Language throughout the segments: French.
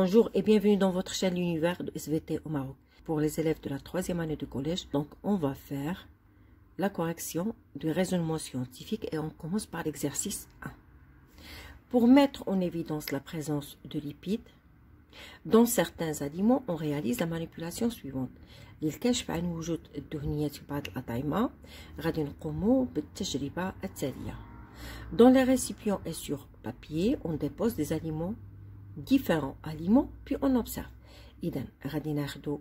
Bonjour et bienvenue dans votre chaîne L'Univers de SVT au Maroc. Pour les élèves de la 3e année de collège, donc on va faire la correction du raisonnement scientifique et on commence par l'exercice 1. Pour mettre en évidence la présence de lipides dans certains aliments, on réalise la manipulation suivante. للكشف عن وجود الدهنيات في بعض الأطعمة غادي نقوموا بالتجربة التالية. Dans les récipients et sur papier, on dépose des aliments, différents aliments, puis on observe. إذن غادي ناخدو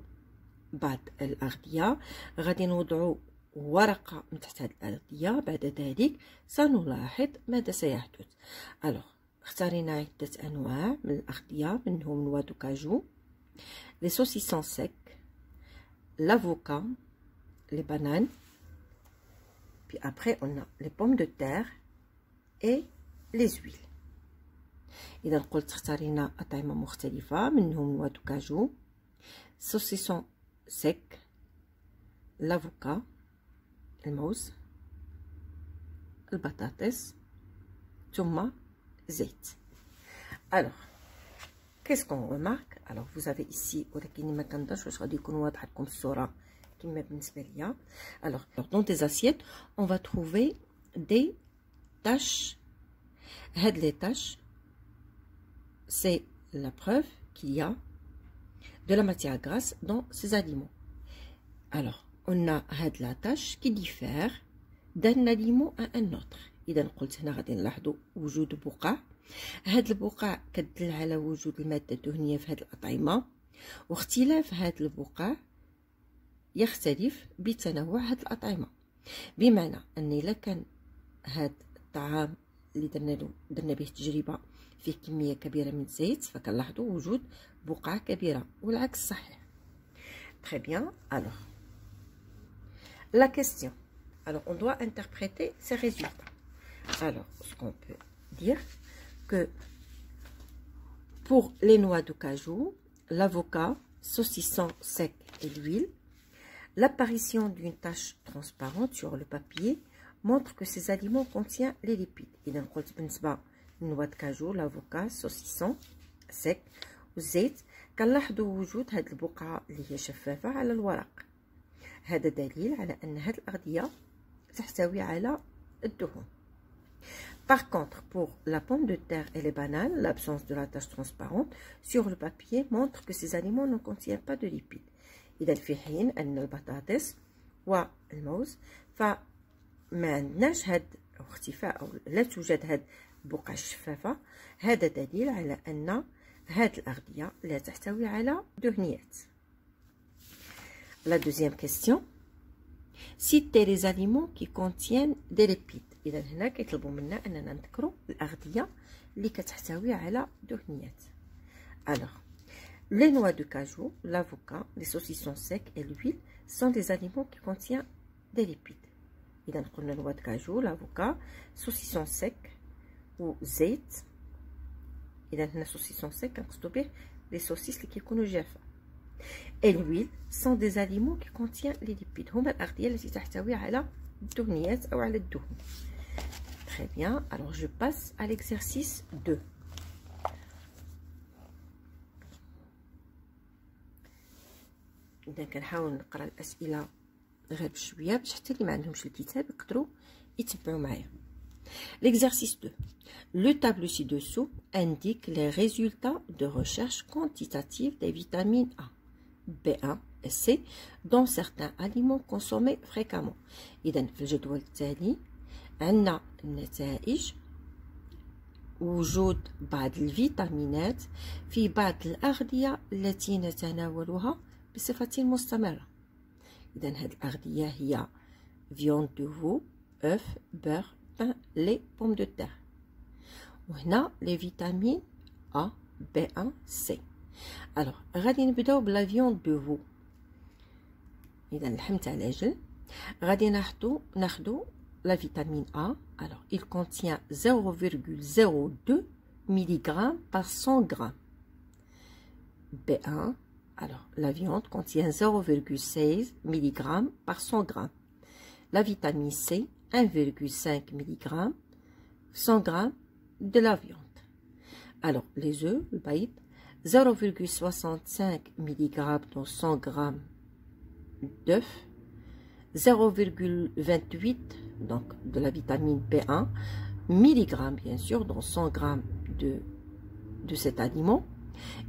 بعض الأغذية، غادي نوضعو ورقة من تحت هذه الأغذية، بعد ذلك سنلاحظ ماذا سيحدث. اختارينا عدة أنواع من الأغذية، منهم نوى دو كاجو، les saucissons secs, l'avocat, les bananes, puis après on a les pommes de terre et les huiles. إذا قلت اختارينا أطعمة مختلفة، منهم نوى دو كاجو، saucisson sec, l'avocat, الموز، البطاطس، ثم زيت. Alors, qu'est-ce qu'on remarque? Alors, vous avez ici ولكن ما كنظنش واش غادي يكون واضح لكم الصورة كما بالنسبة ليا. Alors, dans des assiettes, on va trouver des taches. هاد les taches, c'est la preuve qu'il y a de la matière grasse dans ces aliments. Alors, on a هاد la tâche qui diffère d'un aliment à un autre. إذا قلت هنا غادي نلاحظوا وجود بقع. هاد البقع كتدل على وجود المادة الدهنية في هاد الأطعمة، واختلاف هاد البقع يختلف بتنوع هاد الأطعمة. بمعنى أن إلا كان هاد الطعام اللي درنا به تجربة فيه كمية كبيرة من الزيت، فكنلاحظوا وجود بقع كبيرة، والعكس صحيح. Très bien. Alors, la question. Alors, on doit interpréter ces résultats. Alors, ce qu'on peut dire que pour les noix de cajou, l'avocat, saucisson sec et l'huile, l'apparition d'une tache transparente sur le papier montre que ces aliments contiennent les lipides. إذا قلت بالنسبة للنوى د كاجو، l'avocat, saucisson sec والزيت، كنلاحظوا وجود هاد البقعة اللي هي شفافة على الورق. هذا دليل على أن هاد الأغذية تحتوي على الدهون. Par contre, pour la pomme de terre et les bananes, l'absence de la tache transparente sur le papier montre que ces aliments ne contiennent pas de lipides. إذا في حين أن البطاطس والموز فما عندناش هاد اختفاء أو لا توجد هاد البقع الشفافة، هذا دليل على أن هاد الأغذية لا تحتوي على دهنيات. La deuxième question. Citez les aliments qui contiennent des lipides. إذا هنا كيطلبوا منا أننا نذكروا الأغذية اللي كتحتوي على دهنيات. Alors, les noix de cajou, l'avocat, les saucissons secs et l'huile sont des aliments qui contiennent des lipides. إذا قلنا noix de cajou, l'avocat, saucisson sec و زيت. إذا هنا saucisson sec كنقصدو به les saucisses اللي كيكونوا جافة. Et l'huile sont des aliments qui contiennent les lipides. هما الأغذية التي تحتوي على الدهنيات أو على الدهون. Très bien. Alors je passe à l'exercice 2. إذا كنحاول نقرا الأسئلة غير بشوية باش حتى اللي ما عندهمش الكتاب يقدروا يتبعوا معايا. L'exercice 2. Le tableau ci-dessous indique les résultats de recherche quantitative des vitamines A, B1 et C dans certains aliments consommés fréquemment. إذا في الجدول التالي عندنا النتائج وجود بعض الفيتامينات في بعض الأغذية التي نتناولها بصفة مستمرة. إذا هذه الأغذية هي viande de veau, œuf, beurre, pain, lait, pommes de terre. وهنا les vitamines A, B1, C. Alors غادي نبداو بلا viande de veau. إذا اللحم تاع العجل غادي ناخدو la vitamine A. Alors il contient 0,02 mg par 100 g. B1. Alors la viande contient 0,16 mg par 100 g. La vitamine C 1,5 mg 100 g de la viande. Alors les œufs, le baïd 0,65 mg dans 100 g d'œuf, 0,28 donc de la vitamine B1, mg bien sûr dans 100 g de cet aliment,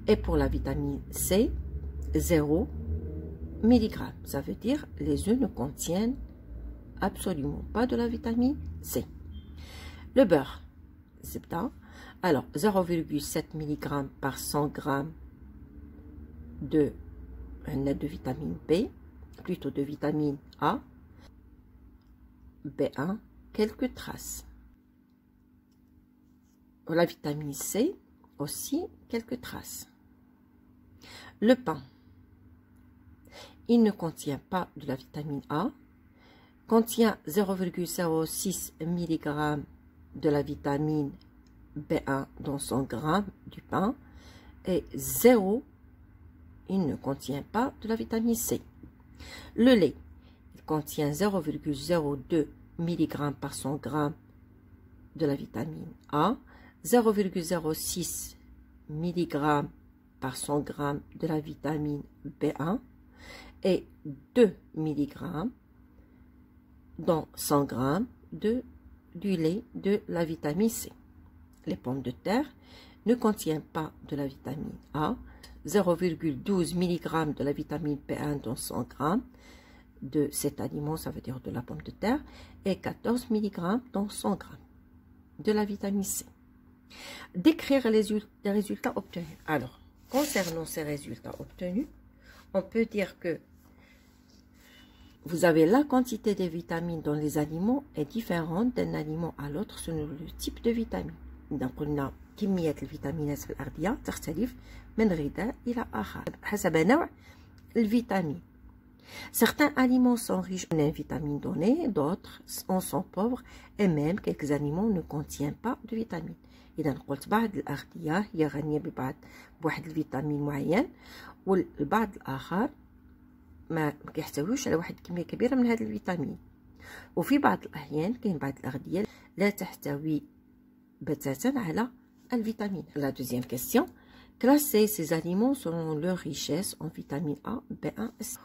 et pour la vitamine C, 0 mg. Ça veut dire les œufs ne contiennent absolument pas de la vitamine C. Le beurre, zebda, alors 0,7 mg par 100 g de vitamine B, plutôt de vitamine A, B1, quelques traces. La vitamine C, aussi quelques traces. Le pain, il ne contient pas de la vitamine A, contient 0,06 mg de la vitamine B1 dans 100 g du pain et 0, il ne contient pas de la vitamine C. Le lait, il contient 0,02 mg par 100 g de la vitamine A, 0,06 mg par 100 g de la vitamine B1 et 2 mg dans 100 g du lait de la vitamine C. Les pommes de terre ne contiennent pas de la vitamine A, 0,12 mg de la vitamine B1 dans 100 g de cet aliment, ça veut dire de la pomme de terre, et 14 mg dans 100 g de la vitamine C. Décrire les résultats obtenus. Alors, concernant ces résultats obtenus, on peut dire que vous avez la quantité de vitamines dans les aliments est différente d'un aliment à l'autre selon le type de vitamine. Donc, قلنا كمية الفيتامينات في الأغذية تختلف من غذاء إلى آخر حسب نوع الفيتامين. Certains aliments sont riches en une vitamine donnée, d'autres en sont pauvres, et même quelques aliments ne contiennent pas de vitamines. إذا قلت بعض الأغذية هي غنية بواحد الفيتامين معين، والبعض الآخر ما كيحتويوش على واحد الكمية كبيرة من هذا الفيتامين. وفي بعض الأحيان كاين بعض الأغذية لا تحتوي بتاتا على الفيتامين. La deuxième question, classer ces aliments selon leur richesse en vitamine A, B1 et C.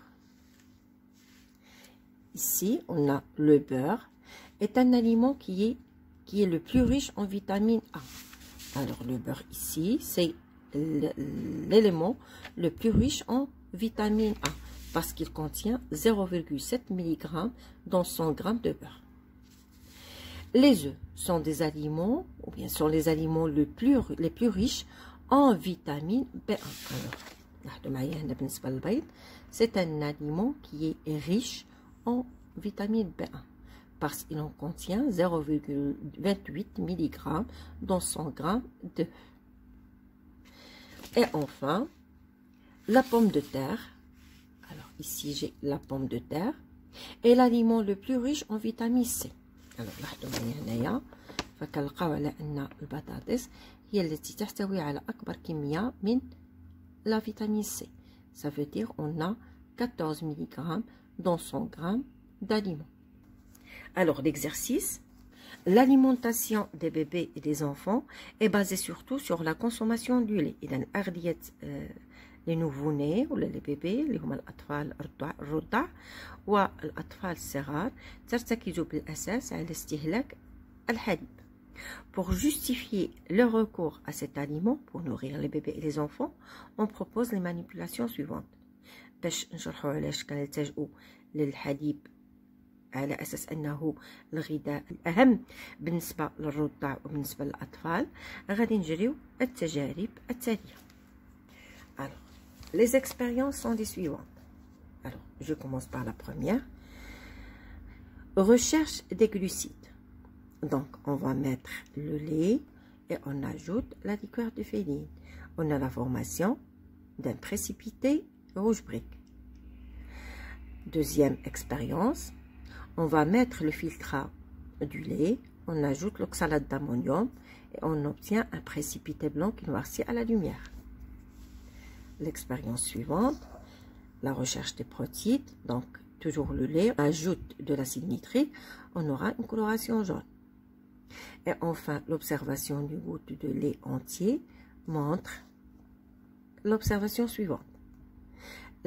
Ici, on a le beurre, est un aliment qui est le plus riche en vitamine A. Alors, le beurre ici, c'est l'élément le plus riche en vitamine A parce qu'il contient 0,7 mg dans 100 g de beurre. Les œufs sont des aliments, ou bien sont les aliments les plus riches en vitamine B1. Alors, c'est un aliment qui est riche en vitamine B1 parce qu'il en contient 0,28 mg dans 100 g d'œufs. Et enfin, la pomme de terre. Alors ici j'ai la pomme de terre est l'aliment le plus riche en vitamine C. Alors لاحظوا معايا هنايا فكنلقاو على ان البطاطس هي التي تحتوي على اكبر كميه من la vitamine C. Ça veut dire on a 14 mg dans 100 g d'aliments. Alors l'exercice, l'alimentation des bébés et des enfants est basée surtout sur la consommation du lait. إذا أغذية les nouveau-nés ولا les bébés اللي هما الأطفال الرضع والأطفال الصغار ترتكز بالأساس على استهلاك الحليب. Pour justifier le recours à cet aliment pour nourrir les bébés et les enfants, on propose les manipulations suivantes. باش نشرحوا علاش كنلتجئوا للحليب على أساس أنه الغذاء الأهم بالنسبة للرضع وبالنسبة للأطفال، غادي نجريو التجارب التالية. Alors, les expériences sont les suivantes. Alors, je commence par la première. Recherche des glucides. Donc, on va mettre le lait et on ajoute la liqueur de féline. On a la formation d'un précipité rouge brique. Deuxième expérience. On va mettre le filtrat du lait, on ajoute l'oxalate d'ammonium et on obtient un précipité blanc qui noircit à la lumière. L'expérience suivante, la recherche des protides, donc toujours le lait, on ajoute de l'acide nitrique, on aura une coloration jaune. Et enfin, l'observation du goutte de lait entier montre l'observation suivante.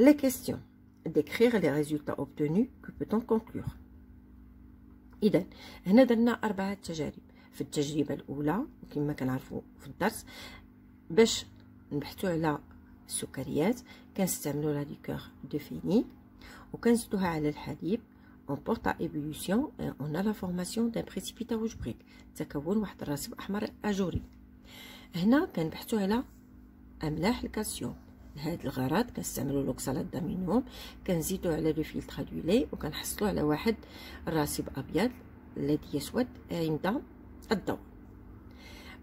Les questions. Décrire les résultats obtenus. Que peut-on conclure? إذا هنا درنا 4 تجارب. في التجربة الأولى كما كنعرفوا في الدرس باش نبحثوا على السكريات كنستعملوا لا ليكور دو فينيك وكنزيدوها على الحليب on porte à ébullition et on a la formation d'un précipité rouge brique تكون واحد الراسب أحمر أجوري. هنا كنبحثوا على أملاح الكالسيوم. لهذا الغرض كنستعملوا لوكسالات دامينيوم كنزيدوا على لو فلتر دو لي وكنحصلوا على واحد الراسب أبيض الذي يسود عند الضوء.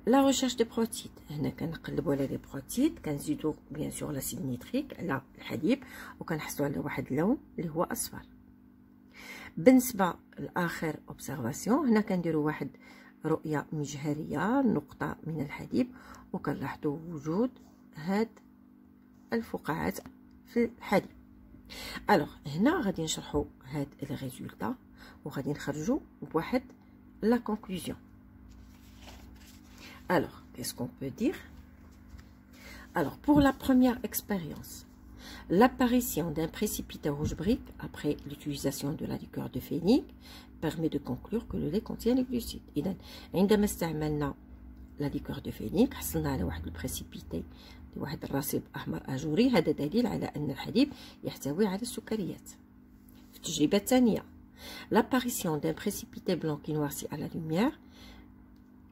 لا ريشيرش دي بروتيد. هنا كنقلبوا على لي بروتيد كنزيدوا بيان سور لاسيد نيتريك على الحليب وكنحصلوا على واحد اللون اللي هو اصفر. بالنسبه لاخر اوبسيرفاسيون هنا كنديروا واحد رؤيه مجهريه نقطه من الحليب وكنلاحظوا وجود هاد الفقاعات في الحليب. الوغ هنا غادي نشرحوا هاد لي ريزولطا وغادي نخرجوا بواحد لا كونكلوزيون. Alors, qu'est-ce qu'on peut dire? Alors, pour la première expérience, l'apparition d'un précipité rouge brique après l'utilisation de la liqueur de phénic permet de conclure que le lait contient les glucides. إذن عندما استعملنا la liqueur de phénic حصلنا على واحد البريسيبيتي واحد الراسب أحمر أجوري. هذا دليل على أن الحليب يحتوي على السكريات. في التجربة الثانية, l'apparition d'un précipité blanc qui noircit à la lumière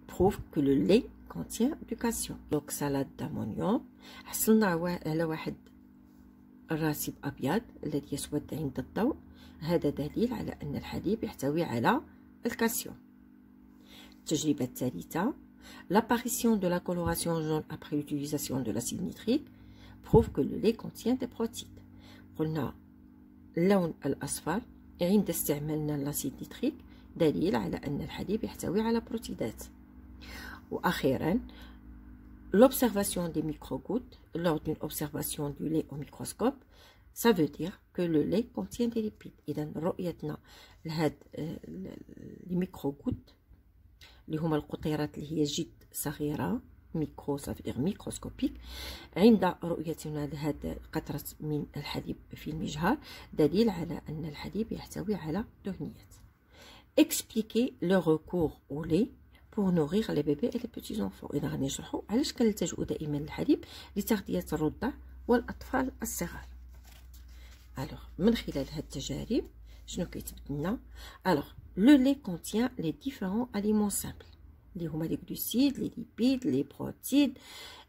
prouve que le lait contient du calcium. l'oxalate d'ammonium حصلنا على واحد الراسب أبيض الذي يسود عند الضوء. هذا دليل على أن الحليب يحتوي على الكالسيوم. التجربة الثالثة, l'apparition de la coloration jaune après l'utilisation de l'acide nitrique prouve que le lait contient des protides. قلنا اللون الأصفر عند استعمالنا الأسيد نيتريك دليل على أن الحليب يحتوي على بروتيدات. وأخيرا, l'observation des microgouttes lors d'une observation du lait au microscope, ça veut dire que le lait contient des lipides. إذا رؤيتنا لهاد الميكروغوت اللي هما القطيرات اللي هي جد صغيرة ميكرو ça veut dire ميكروسكوبيك. عند رؤيتنا لهاد قطرة من الحليب في المجهر دليل على أن الحليب يحتوي على دهنيات. Expliquer le recours au lait pour nourrir les bébés et les petits enfants. إذا غادي نشرحوا علاش كنلتجؤوا دائما للحليب لتغذية الرضع والأطفال الصغار. alors من خلال هاد التجارب شنو كيتبت لنا؟ alors le lait contient les différents aliments simples اللي هما les glucides, les lipides, les protides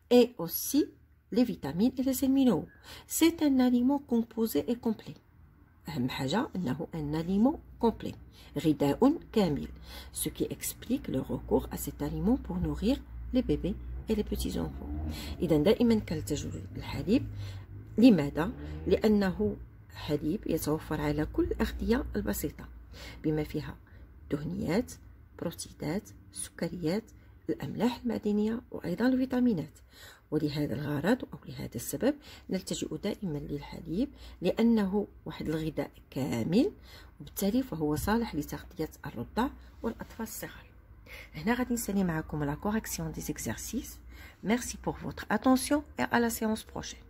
et aussi les vitamines et les minéraux. c'est un aliment composé et complet. أهم حاجة أنه un aliment complet. غذاء كامل. Ce qui explique le recours à cet aliment pour nourrir les bébés et les petits enfants. إذا دائما كنلتجؤ للحليب. لماذا؟ لأنه حليب يتوفر على كل الأغذية البسيطة بما فيها دهنيات، بروتيدات، سكريات، الأملاح المعدنية وأيضا الفيتامينات. ولهذا الغرض أو لهذا السبب نلتجئ دائما للحليب لأنه واحد الغذاء كامل وبالتالي فهو صالح لتغذية الرضع والأطفال الصغار. هنا غادي نسالي معكم la correction des exercices. Merci pour votre attention et à la séance prochaine.